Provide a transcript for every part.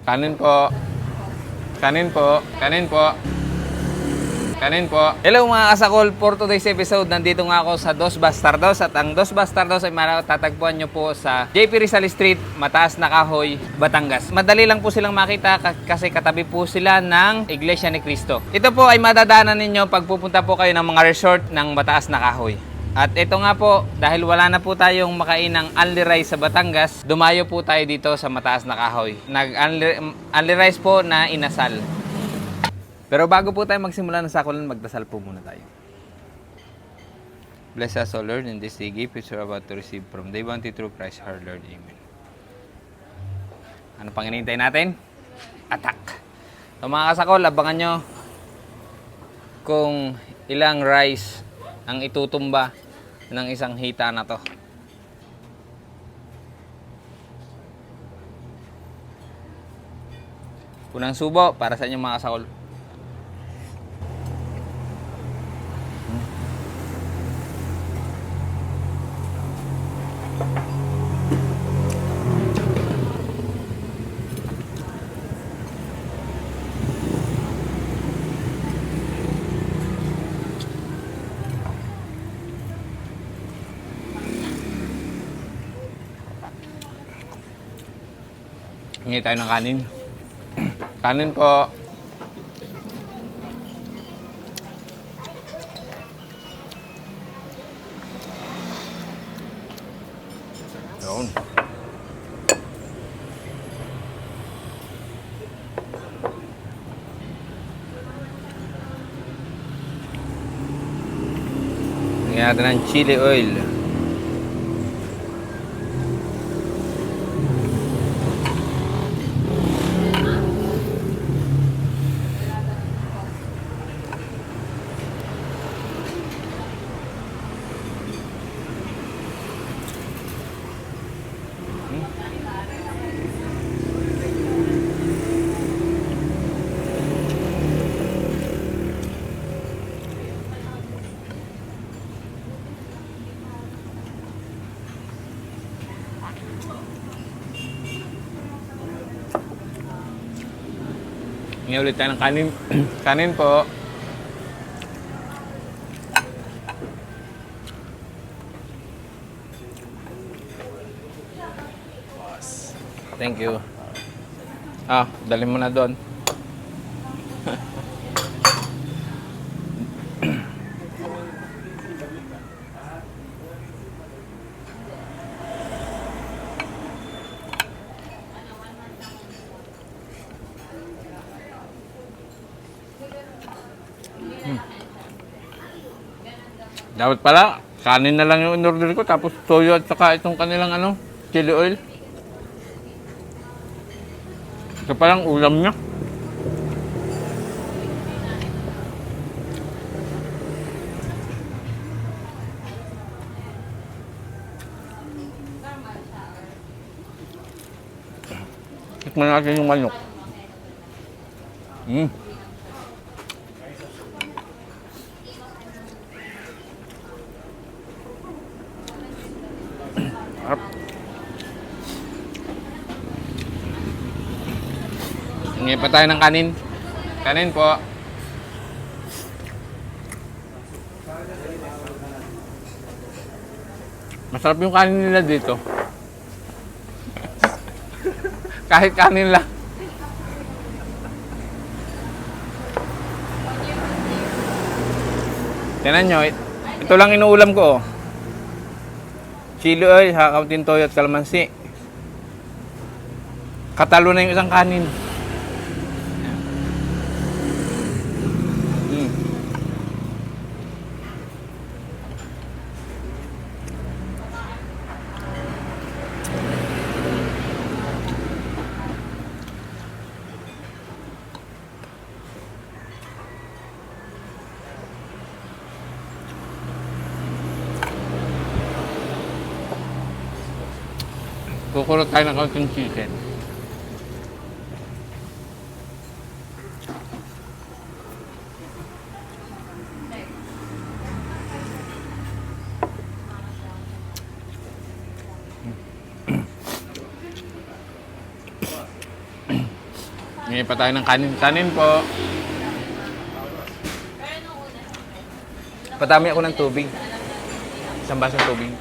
Kanin po. Kanin po. Kanin po. Kanin po. Hello mga kasakol, for today's episode, nandito nga ako sa Dos Bastardos. At ang Dos Bastardos ay matatagpuan nyo po sa JP Rizal Street, Mataas na Kahoy, Batangas. Madali lang po silang makita kasi katabi po sila ng Iglesia ni Cristo. Ito po ay madadaanan ninyo pag pupunta po kayo ng mga resort ng Mataas na Kahoy. At ito nga po, dahil wala na po tayong makainang Only Rice sa Batangas, dumayo po tayo dito sa Mataas na Kahoy. Only Rice po na inasal. Pero bago po tayo magsimula ng sakulan, magdasal po muna tayo. Bless us, O Lord, in this day gift which we are about to receive from Day Bounty through Christ our Lord. Amen. Ano pang hinihintay natin? Attack! So mga kasakol, abangan nyo kung ilang rice ang itutumba ng isang hita na to. Unang subo para sa inyo mga kasakol. Hingi tayo ng kanin. Kanin po. Yun. Lagyan natin ng chili oil. Hingi ulit tayo ng kanin. Kanin po. Thank you. Dalhin mo na doon. Dapat pala, kanin na lang yung in-order ko, tapos toyo at saka itong kanilang chili oil. Ito palang ulam niya. Tikman natin yung manok. Hingi pa tayo ng kanin. Kanin po. Masarap yung kanin nila dito. Kahit kanin lang. Tingnan nyo, ito lang inuulam ko. Chili oil, kaunting toyo at kalamansi. Katalo na yung isang kanin. Kukulot tayo ng kaunting chicken. Ngayon pa tayo ng kanin. Kanin po. Patami ako ng tubig. Isang basong tubig.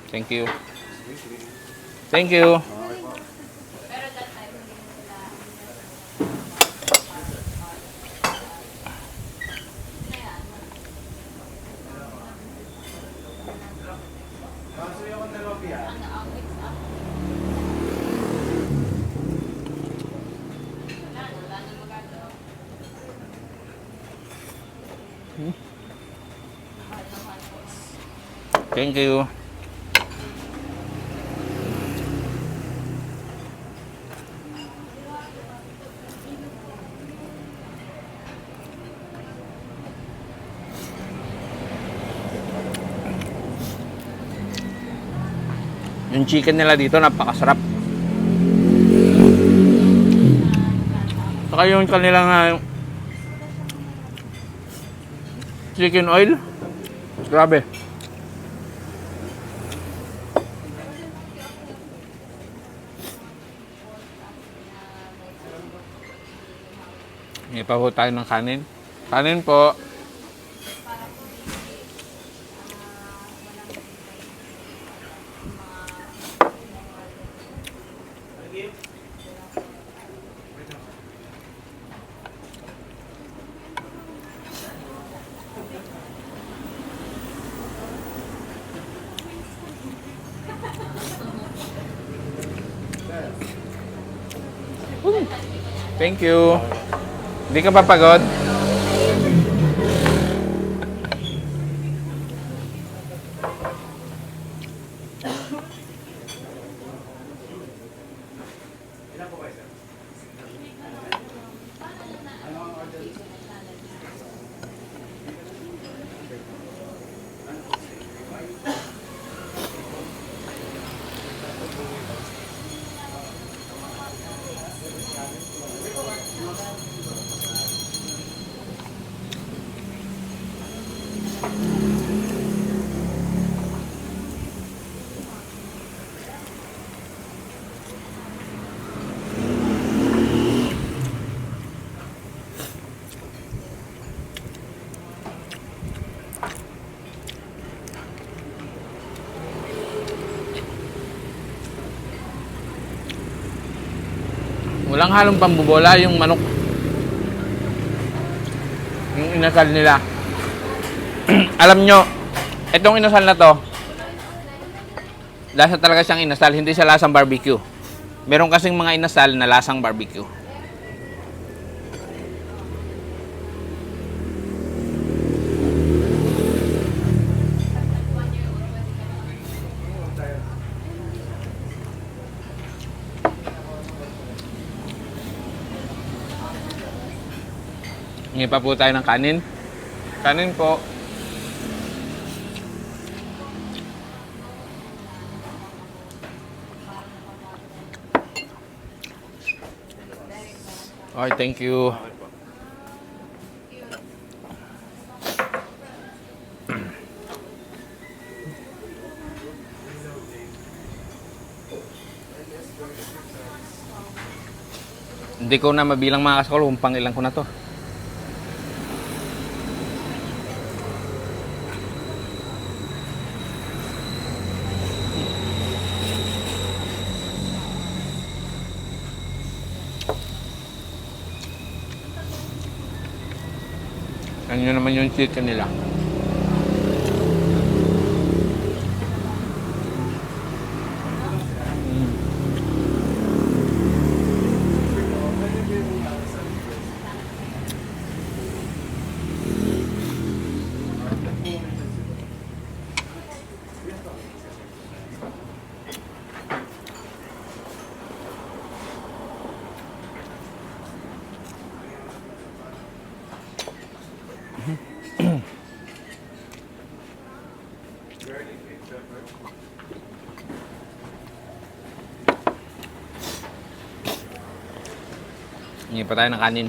Thank you. Thank you. Thank you. Yung chicken nila dito napakasarap. Saka yung kanilang chicken oil, grabe. Ngayon pa po tayo ng kanin. Kanin po. Thank you. Hindi ka pa pagod? Walang halong pambubola yung manok. Yung inasal nila. Alam nyo, itong inasal na to, lasa talaga siyang inasal, hindi siya lasang barbecue. Meron kasing mga inasal na lasang barbecue. Ngayon pa po tayo ng kanin. Kanin po. Okay, thank you. Hindi ko na mabilang mga kasakol kung pang ilang ko na to. Ano naman yung chicken nila. Hindi pa tayo ng kanin.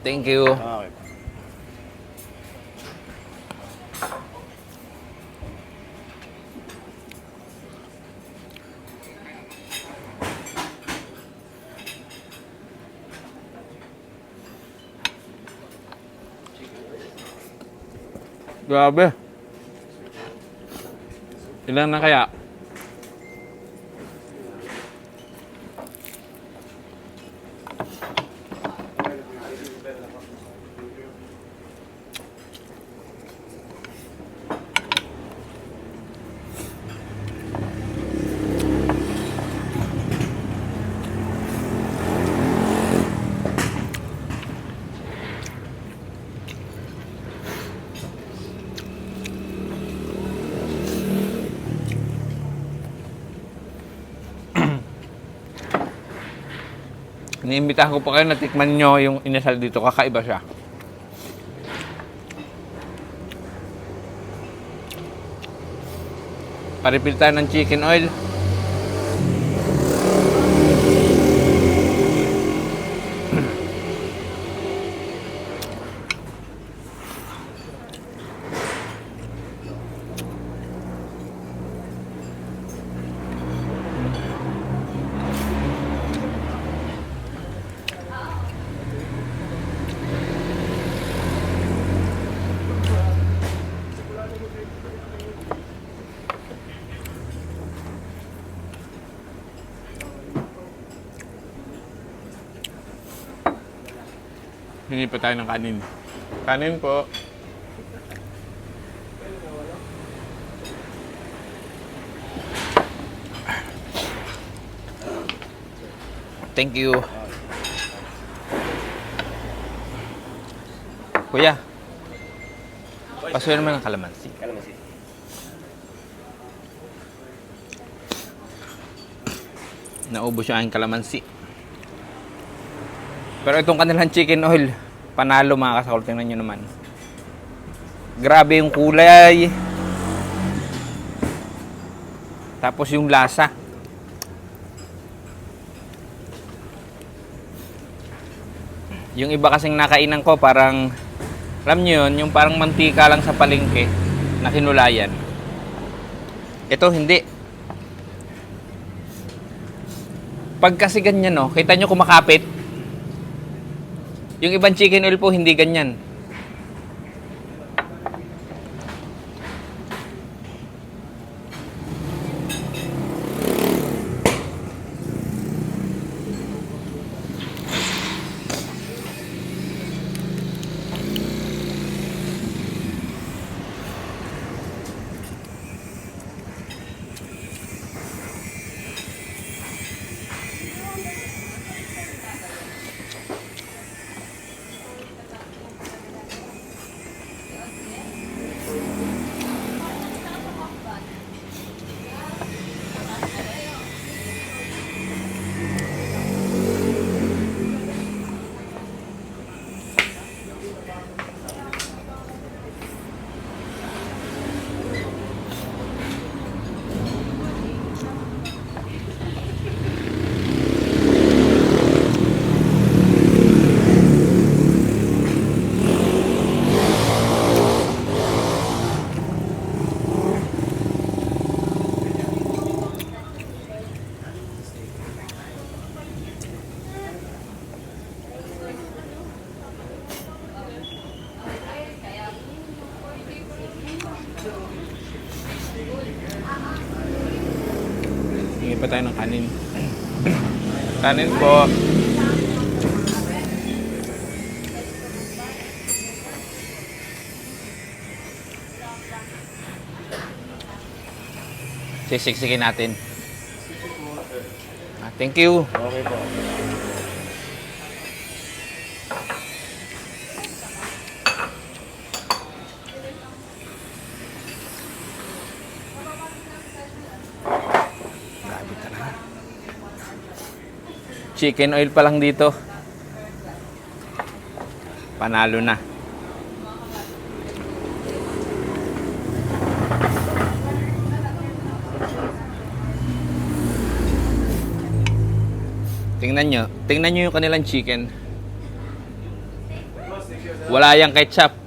Thank you. Okay. Grabe. Ilan na kaya? Iniimbitahan ko pa kayo na tikman nyo yung inasal dito. Kakaiba siya. Paripil tayo ng chicken oil. Hingi pa tayo ng kanin. Kanin po. Thank you. Kuya, pasuyo naman ng kalamansi. Kalamansi. Naubos yung aking kalamansi. Pero itong kanilang chicken oil, panalo mga kasakol. Tingnan nyo naman. Grabe yung kulay. Tapos yung lasa. Yung iba kasing nakainan ko, parang, alam nyo yun, yung parang mantika lang sa palengke na kinulayan. Ito hindi. Pag kasi ganyan, no, kita nyo kumakapit. Yung ibang chicken oil po, hindi ganyan. Hingi pa tayo ng kanin. Kanin po. Sisiksikin natin. Thank you. Okay po. Grabe talaga. Chicken oil pa lang dito. Panalo na. Tingnan nyo yung kanilang chicken. Wala yang ketchup.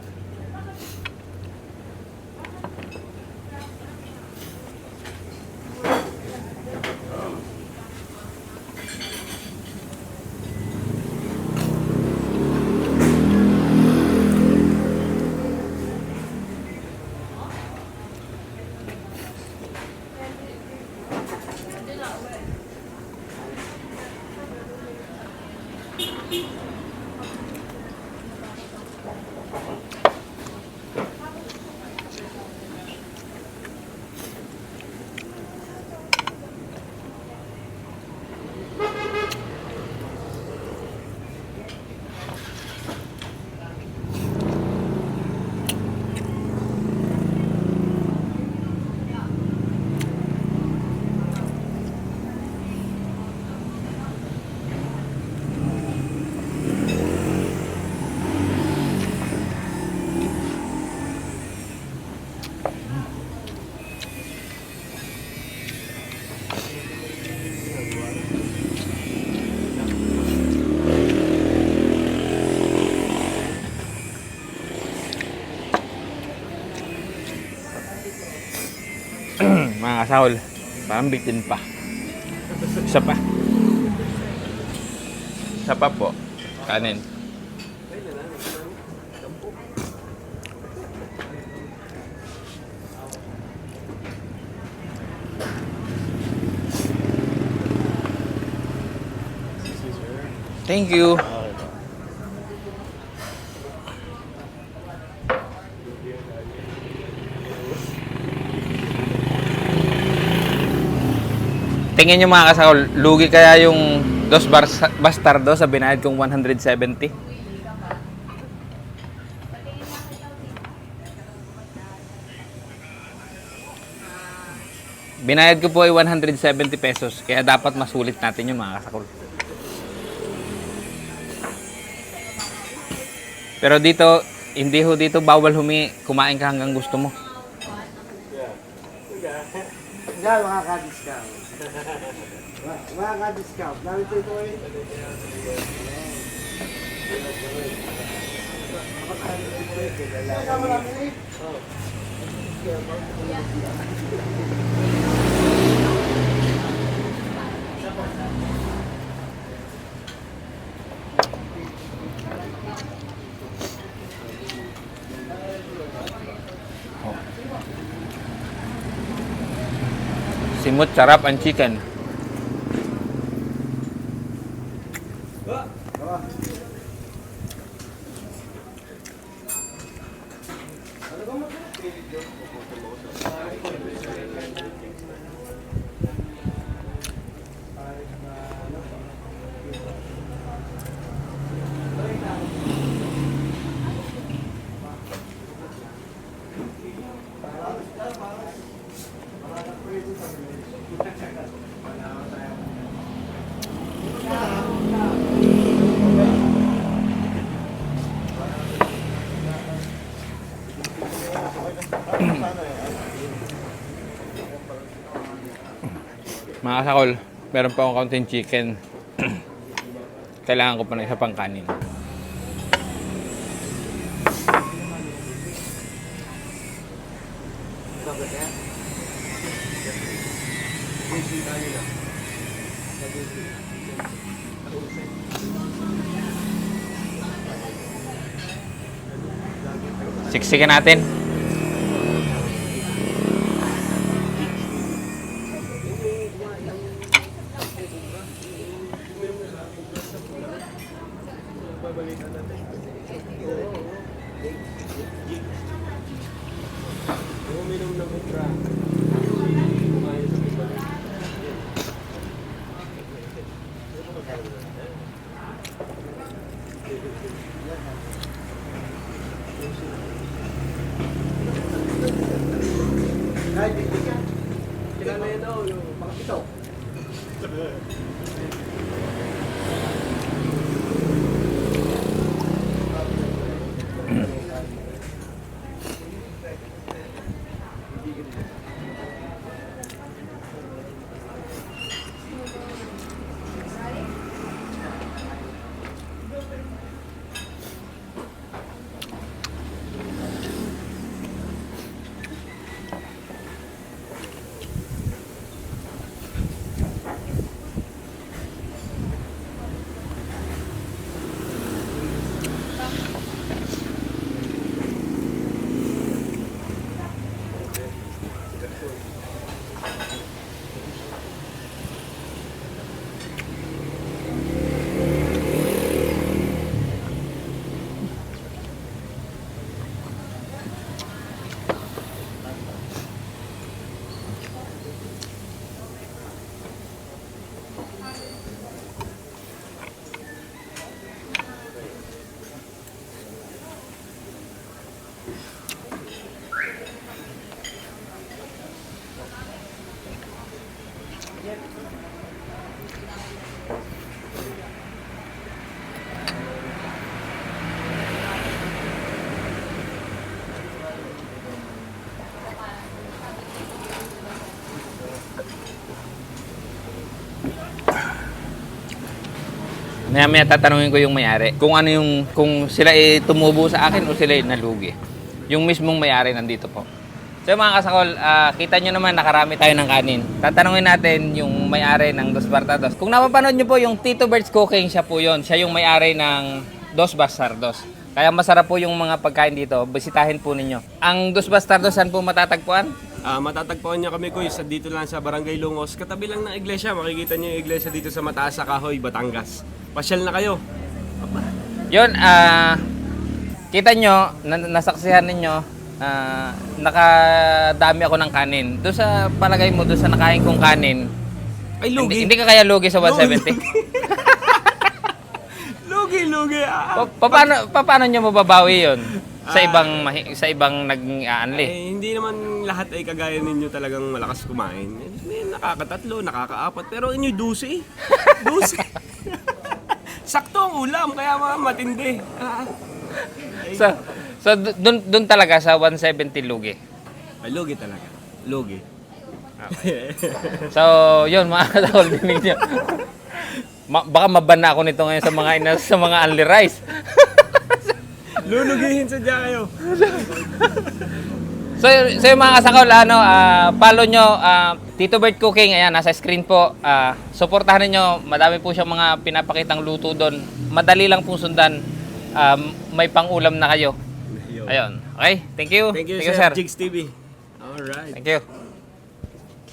Mga kasahol, parang bitin pa. Isa pa. Isa pa po. Kanin. Thank you. Tingin nyo mga kasahol, lugi kaya yung Dos Bastardos sa binayad kong 170? Binayad ko po ay 170 pesos, kaya dapat masulit natin yung mga kasahol. Pero dito, hindi ho dito bawal kumain ka hanggang gusto mo. Yan, makaka-discount. Makaka-discount. Narito ito eh. Simut, sarap ang chicken. Mga kasakol, meron pa akong kaunting chicken. Kailangan ko pa ng isa pang kanin. Siksikan natin. Kailangan yan daw yung pakapito. Maya tatanungin ko yung may-ari kung ano yung kung sila tumubo sa akin o sila nalugi. Yung mismong may-ari nandito po. So mga kasakol, kita nyo naman nakarami tayo ng kanin. Tatanungin natin yung may-ari ng Dos Bastardos. Kung napapanood nyo po yung Tito Bert's Cooking, siya po yun. Siya yung may-ari ng Dos Bastardos. Kaya masarap po yung mga pagkain dito. Bisitahin po ninyo. Ang Dos Bastardos, saan po matatagpuan? Matatagpuan niya kami kuya dito lang sa Barangay Lungos. Katabi lang ng iglesia. Makikita niyo yung iglesia dito sa Mataas sa Kahoy, Batangas. Pasyal na kayo. Yun, kita nyo, nasaksihan ninyo, nakadami ako ng kanin. Doon sa palagay mo, doon sa nakain kong kanin, Ay, lugi. hindi ka kaya lugi sa 170? Lugi. Paano nyo mababawi yun? Sa ibang nag-aanli? Hindi naman lahat ay kagaya ninyo talagang malakas kumain. May nakakatatlo, nakakaapat. Pero inyo 12. 12. Sakto ang ulam, kaya mga matindi. So doon talaga sa 170 lugi. Ay, lugi talaga. Lugi. So, yun mga kasakol, dinig nyo. Baka maban na ako nito ngayon sa mga only rice. Lulugihin sadya kayo. So yung mga kasakol, follow nyo, Tito Bert Cooking, ayan, nasa screen po. Suportahan niyo, madami po siyang mga pinapakitang luto doon. Madali lang pong sundan. May pang-ulam na kayo. Ayun. Okay, thank you. Thank you, sir. Jigs TV. Alright. Thank you.